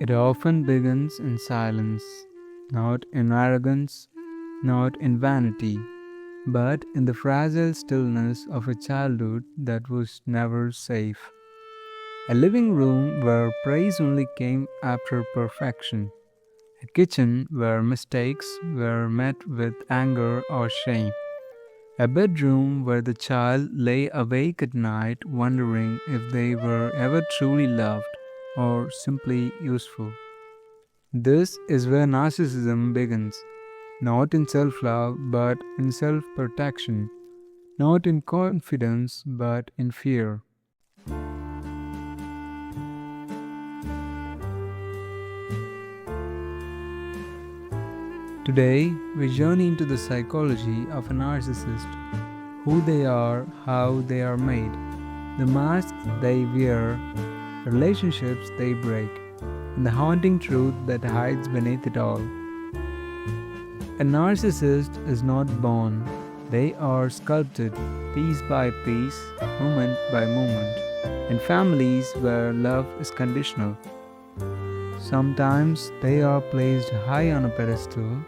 It often begins in silence, not in arrogance, not in vanity, but in the fragile stillness of a childhood that was never safe. A living room where praise only came after perfection. A kitchen where mistakes were met with anger or shame. A bedroom where the child lay awake at night wondering if they were ever truly loved or simply useful. This is where narcissism begins, not in self love but in self protection, not in confidence but in fear. Today, we journey into the psychology of a narcissist, who they are, how they are made, the masks they wear, relationships they break, and the haunting truth that hides beneath it all. A narcissist is not born, they are sculpted piece by piece, moment by moment, in families where love is conditional. Sometimes they are placed high on a pedestal.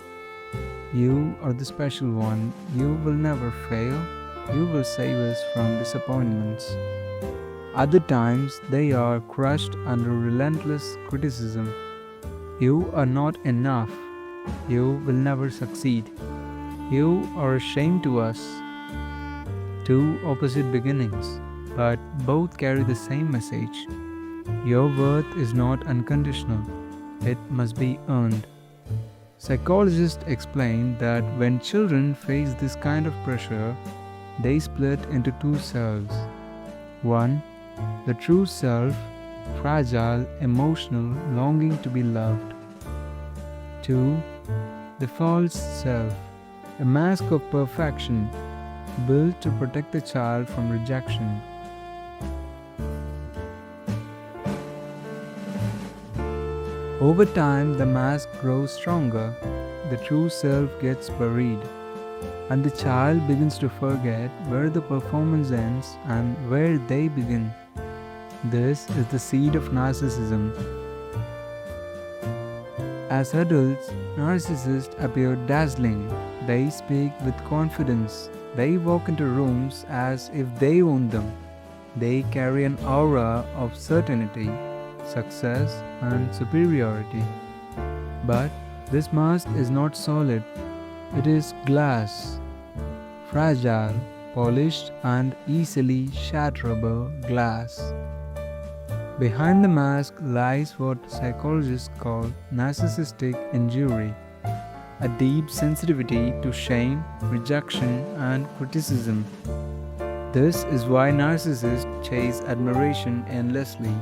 You are the special one, you will never fail, you will save us from disappointments. Other times they are crushed under relentless criticism. You are not enough, you will never succeed, you are a shame to us. Two opposite beginnings, but both carry the same message. Your worth is not unconditional, it must be earned. Psychologists explain that when children face this kind of pressure, they split into two selves. One, the true self, fragile, emotional, longing to be loved. Two, the false self, a mask of perfection, built to protect the child from rejection. Over time, the mask grows stronger, the true self gets buried, and the child begins to forget where the performance ends and where they begin. This is the seed of narcissism. As adults, narcissists appear dazzling. They speak with confidence. They walk into rooms as if they own them. They carry an aura of certainty, success, and superiority. But this mask is not solid, it is glass, fragile, polished, and easily shatterable glass. Behind the mask lies what psychologists call narcissistic injury, a deep sensitivity to shame, rejection, and criticism. This is why narcissists chase admiration endlessly.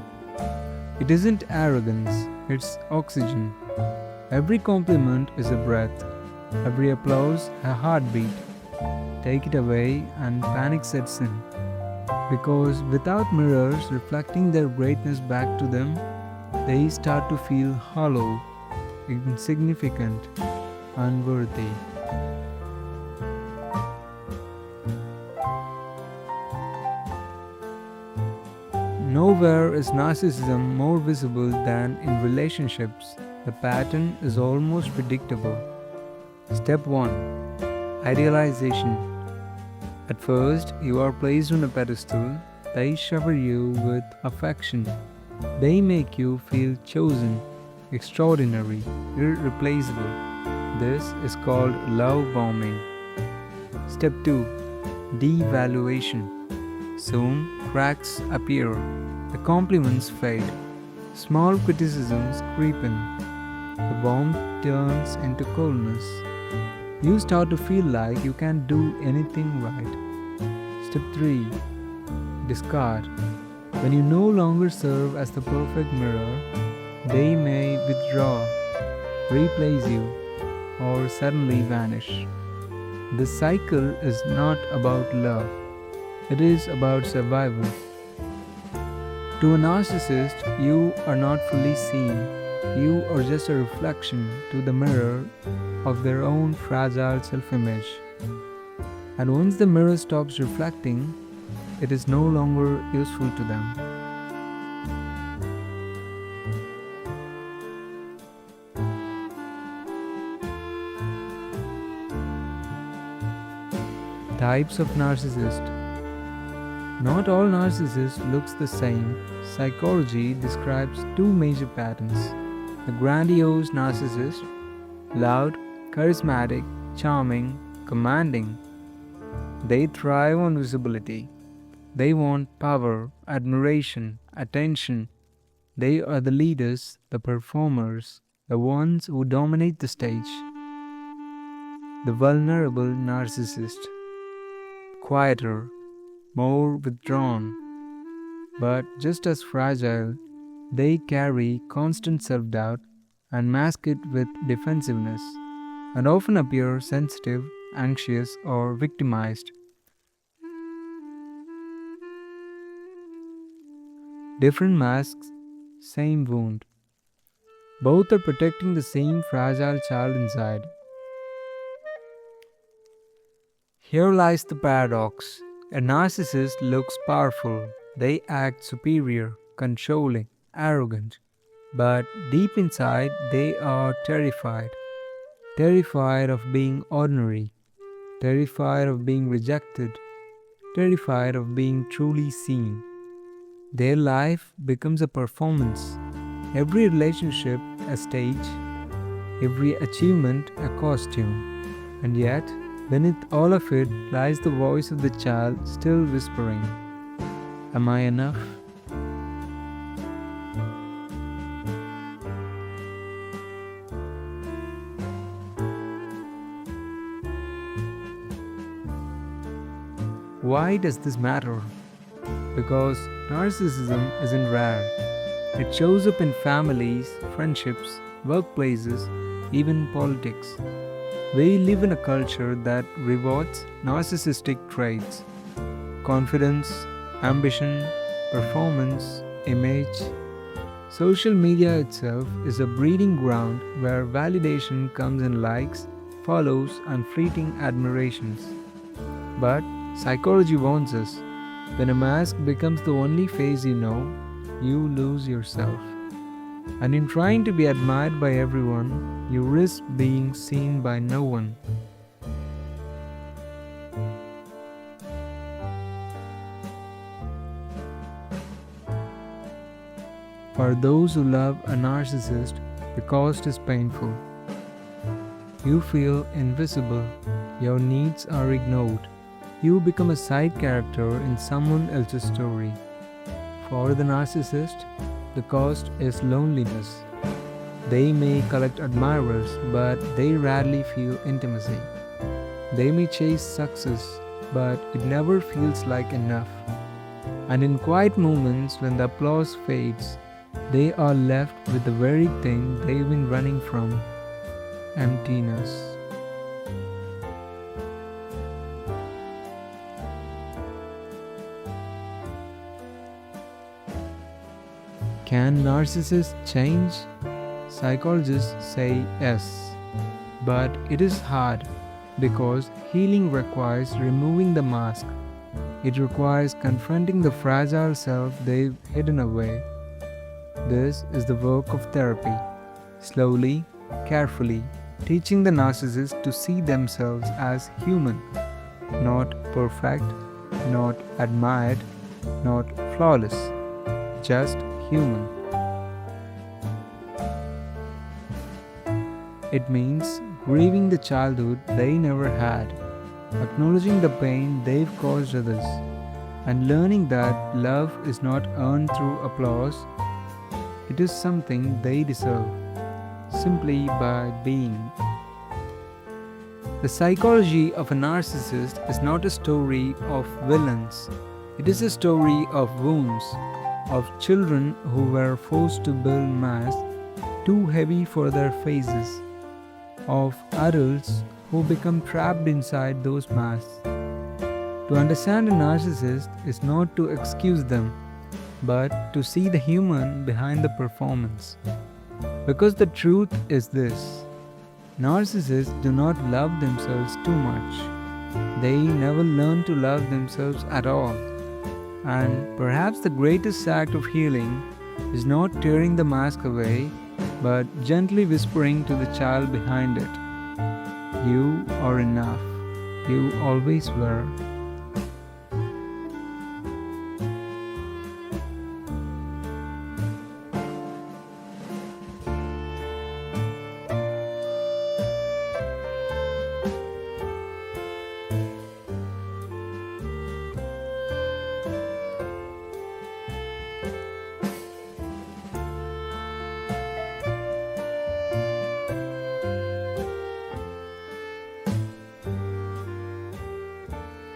It isn't arrogance, it's oxygen. Every compliment is a breath, every applause a heartbeat. Take it away and panic sets in. Because without mirrors reflecting their greatness back to them, they start to feel hollow, insignificant, unworthy. Nowhere is narcissism more visible than in relationships. The pattern is almost predictable. Step 1. Idealization. At first, you are placed on a pedestal. They shower you with affection. They make you feel chosen, extraordinary, irreplaceable. This is called love bombing. Step 2. Devaluation. Soon, cracks appear. The compliments fade. Small criticisms creep in. The warmth turns into coldness. You start to feel like you can't do anything right. Step 3. Discard. When you no longer serve as the perfect mirror, they may withdraw, replace you, or suddenly vanish. This cycle is not about love. It is about survival. To a narcissist, you are not fully seen. You are just a reflection to the mirror of their own fragile self-image. And once the mirror stops reflecting, it is no longer useful to them. Types of narcissist. Not all narcissists looks the same. Psychology describes two major patterns. The grandiose narcissist, loud, charismatic, charming, commanding. They thrive on visibility. They want power, admiration, attention. They are the leaders, the performers, the ones who dominate the stage. The vulnerable narcissist. Quieter, more withdrawn, but just as fragile. They carry constant self-doubt and mask it with defensiveness, and often appear sensitive, anxious, or victimized. Different masks, same wound. Both are protecting the same fragile child inside. Here lies the paradox. A narcissist looks powerful. They act superior, controlling, arrogant. But deep inside, they are terrified. Terrified of being ordinary. Terrified of being rejected. Terrified of being truly seen. Their life becomes a performance. Every relationship a stage. Every achievement a costume. And yet, beneath all of it lies the voice of the child still whispering, "Am I enough?" Why does this matter? Because narcissism isn't rare. It shows up in families, friendships, workplaces, even politics. We live in a culture that rewards narcissistic traits: confidence, ambition, performance, image. Social media itself is a breeding ground where validation comes in likes, follows, and fleeting admirations. But psychology warns us, when a mask becomes the only face you know, you lose yourself. And in trying to be admired by everyone, you risk being seen by no one. For those who love a narcissist, the cost is painful. You feel invisible, your needs are ignored. You become a side character in someone else's story. For the narcissist, the cost is loneliness. They may collect admirers, but they rarely feel intimacy. They may chase success, but it never feels like enough. And in quiet moments when the applause fades, they are left with the very thing they've been running from: emptiness. Can narcissists change? Psychologists say yes. But it is hard because healing requires removing the mask. It requires confronting the fragile self they've hidden away. This is the work of therapy. Slowly, carefully, teaching the narcissist to see themselves as human, not perfect, not admired, not flawless, just human. It means grieving the childhood they never had, acknowledging the pain they've caused others, and learning that love is not earned through applause. It is something they deserve, simply by being. The psychology of a narcissist is not a story of villains. It is a story of wounds, of children who were forced to build masks too heavy for their faces, of adults who become trapped inside those masks. To understand a narcissist is not to excuse them, but to see the human behind the performance. Because the truth is this: narcissists do not love themselves too much. They never learn to love themselves at all. And perhaps the greatest act of healing is not tearing the mask away, but gently whispering to the child behind it, "You are enough. You always were.